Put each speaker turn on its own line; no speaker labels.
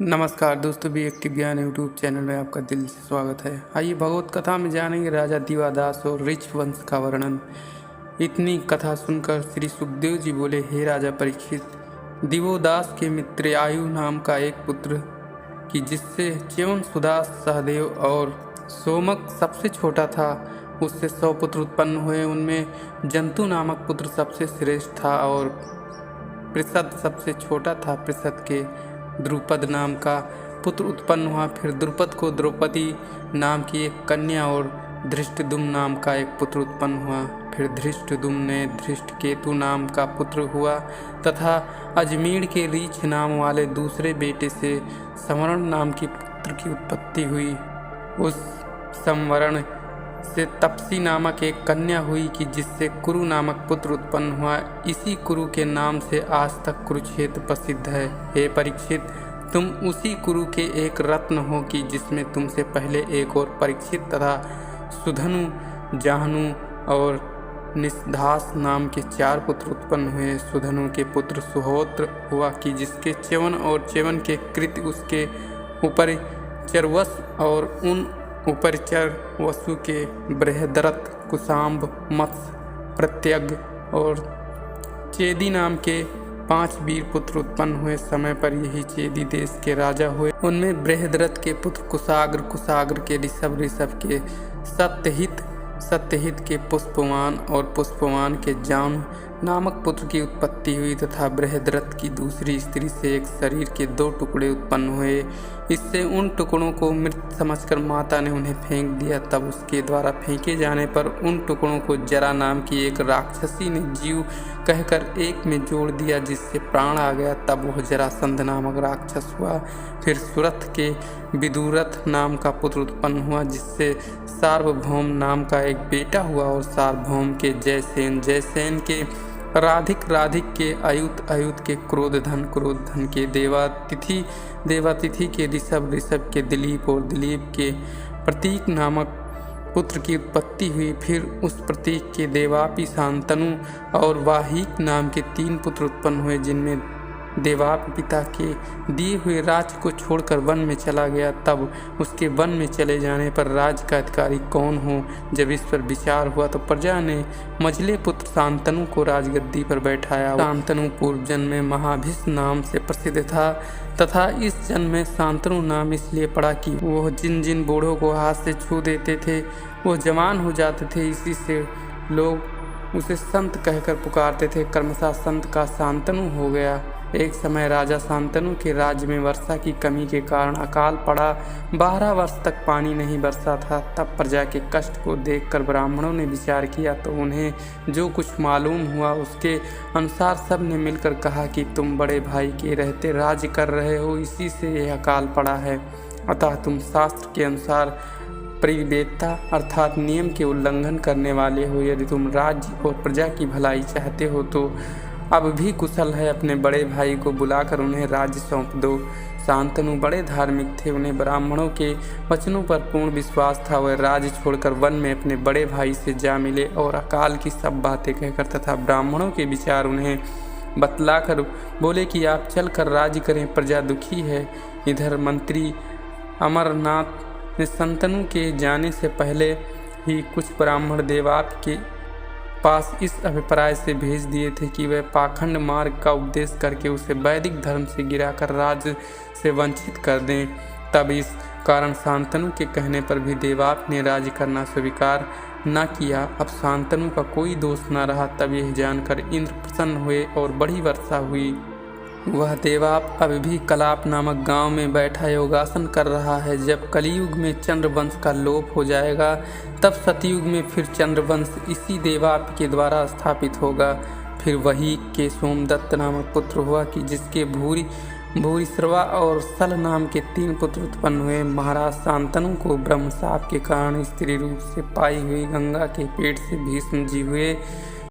नमस्कार दोस्तों, be active ज्ञान यूट्यूब चैनल में आपका दिल से स्वागत है। आइए भगवत कथा में जानेंगे राजा दिवादास और ऋच वंश का वर्णन। इतनी कथा सुनकर श्री सुखदेव जी बोले, हे राजा परीक्षित, दिवोदास के मित्र आयु नाम का एक पुत्र कि जिससे च्यवन, सुदास, सहदेव और सोमक सबसे छोटा था, उससे 100 पुत्र उत्पन्न हुए। उनमें जंतु नामक पुत्र सबसे श्रेष्ठ था और पृषद सबसे छोटा था। पृषद के द्रुपद नाम का पुत्र उत्पन्न हुआ। फिर द्रुपद को द्रौपदी नाम की एक कन्या और धृष्टद्युम्न नाम का एक पुत्र उत्पन्न हुआ। फिर धृष्टद्युम्न ने धृष्टकेतु नाम का पुत्र हुआ तथा अजमेर के रीछ नाम वाले दूसरे बेटे से संवरण नाम की पुत्र की उत्पत्ति हुई। उस संवरण से तपसी नामक एक कन्या हुई कि जिससे कुरु नामक पुत्र उत्पन्न हुआ। इसी कुरु के नाम से आज तक कुरुक्षेत्र प्रसिद्ध है। हे परीक्षित, तुम उसी कुरु के एक रत्न हो कि जिसमें तुमसे पहले एक और परीक्षित तथा सुधनु, जाहनु और निषधास नाम के 4 पुत्र उत्पन्न हुए। सुधनु के पुत्र सुहोत्र हुआ कि जिसके च्यवन और च्यवन के कृत्य उसके ऊपर चरवस और उन उपरिचर वसु के बृहदरथ, कुशाम्ब, मत्स्य, प्रत्यग और चेदी नाम के 5 वीर पुत्र उत्पन्न हुए। समय पर यही चेदी देश के राजा हुए। उनमें बृहदरथ के पुत्र कुशाग्र, कुशाग्र के ऋषभ, ऋषभ के सत्यहित, सत्यहित के पुष्पवान और पुष्पवान के जान नामक पुत्र की उत्पत्ति हुई तथा बृहदरथ की दूसरी स्त्री से एक शरीर के 2 टुकड़े उत्पन्न हुए। इससे उन टुकड़ों को मृत समझकर माता ने उन्हें फेंक दिया। तब उसके द्वारा फेंके जाने पर उन टुकड़ों को जरा नाम की एक राक्षसी ने जीव कहकर एक में जोड़ दिया, जिससे प्राण आ गया। तब वह जरासंध नामक राक्षस हुआ। फिर सुरथ के विदुरथ नाम का पुत्र उत्पन्न हुआ, जिससे सार्वभौम नाम का एक बेटा हुआ और सार्वभौम के जयसेन, जयसेन के राधिक, राधिक के अयुत, अयुत के क्रोधधन, क्रोधधन के देवातिथि, देवातिथि के ऋषभ, ऋषभ के दिलीप और दिलीप के प्रतीक नामक पुत्र की उत्पत्ति हुई। फिर उस प्रतीक के देवापि, शांतनु और वाहिक नाम के 3 पुत्र उत्पन्न हुए, जिनमें देवाप पिता के दिए हुए राज्य को छोड़कर वन में चला गया। तब उसके वन में चले जाने पर राज्य का अधिकारी कौन हो, जब इस पर विचार हुआ तो प्रजा ने मझले पुत्र शांतनु को राजगद्दी पर बैठाया। शांतनु पूर्व जन्म में महाभिष नाम से प्रसिद्ध था तथा इस जन्म में शांतनु नाम इसलिए पड़ा कि वह जिन जिन बूढ़ों को हाथ से छू देते थे वह जवान हो जाते थे। इसी से लोग उसे संत कहकर पुकारते थे। क्रमशः संत का शांतनु हो गया। एक समय राजा शांतनु के राज्य में वर्षा की कमी के कारण अकाल पड़ा। 12 वर्ष तक पानी नहीं बरसा था। तब प्रजा के कष्ट को देखकर ब्राह्मणों ने विचार किया तो उन्हें जो कुछ मालूम हुआ उसके अनुसार सब ने मिलकर कहा कि तुम बड़े भाई के रहते राज्य कर रहे हो, इसी से यह अकाल पड़ा है। अतः तुम शास्त्र के अनुसार परिवेदता अर्थात नियम के उल्लंघन करने वाले हो। यदि तुम राज्य और प्रजा की भलाई चाहते हो तो अब भी कुशल है, अपने बड़े भाई को बुलाकर उन्हें राज्य सौंप दो। शांतनु बड़े धार्मिक थे। उन्हें ब्राह्मणों के वचनों पर पूर्ण विश्वास था। वह राज्य छोड़कर वन में अपने बड़े भाई से जा मिले और अकाल की सब बातें कहकर तथा ब्राह्मणों के विचार उन्हें बतलाकर बोले कि आप चलकर राज्य करें, प्रजा दुखी है। इधर मंत्री अमरनाथ ने शांतनु के जाने से पहले ही कुछ ब्राह्मण देवाप के पास इस अभिप्राय से भेज दिए थे कि वह पाखंड मार्ग का उपदेश करके उसे वैदिक धर्म से गिराकर राज्य से वंचित कर दें। तब इस कारण शांतनु के कहने पर भी देवाप ने राज्य करना स्वीकार न किया। अब शांतनु का कोई दोष न रहा। तब यह जानकर इंद्र प्रसन्न हुए और बड़ी वर्षा हुई। वह देवाप अभी भी कलाप नामक गांव में बैठा योगासन कर रहा है। जब कलियुग में चंद्रवंश का लोप हो जाएगा तब सतयुग में फिर चंद्रवंश इसी देवाप के द्वारा स्थापित होगा। फिर वही के सोमदत्त नामक पुत्र हुआ कि जिसके भूरिश्रवा और सल नाम के 3 पुत्र उत्पन्न हुए। महाराज शांतनु को ब्रह्मशाप के कारण स्त्री रूप से पाई हुई गंगा के पेट से भीष्म जी हुए।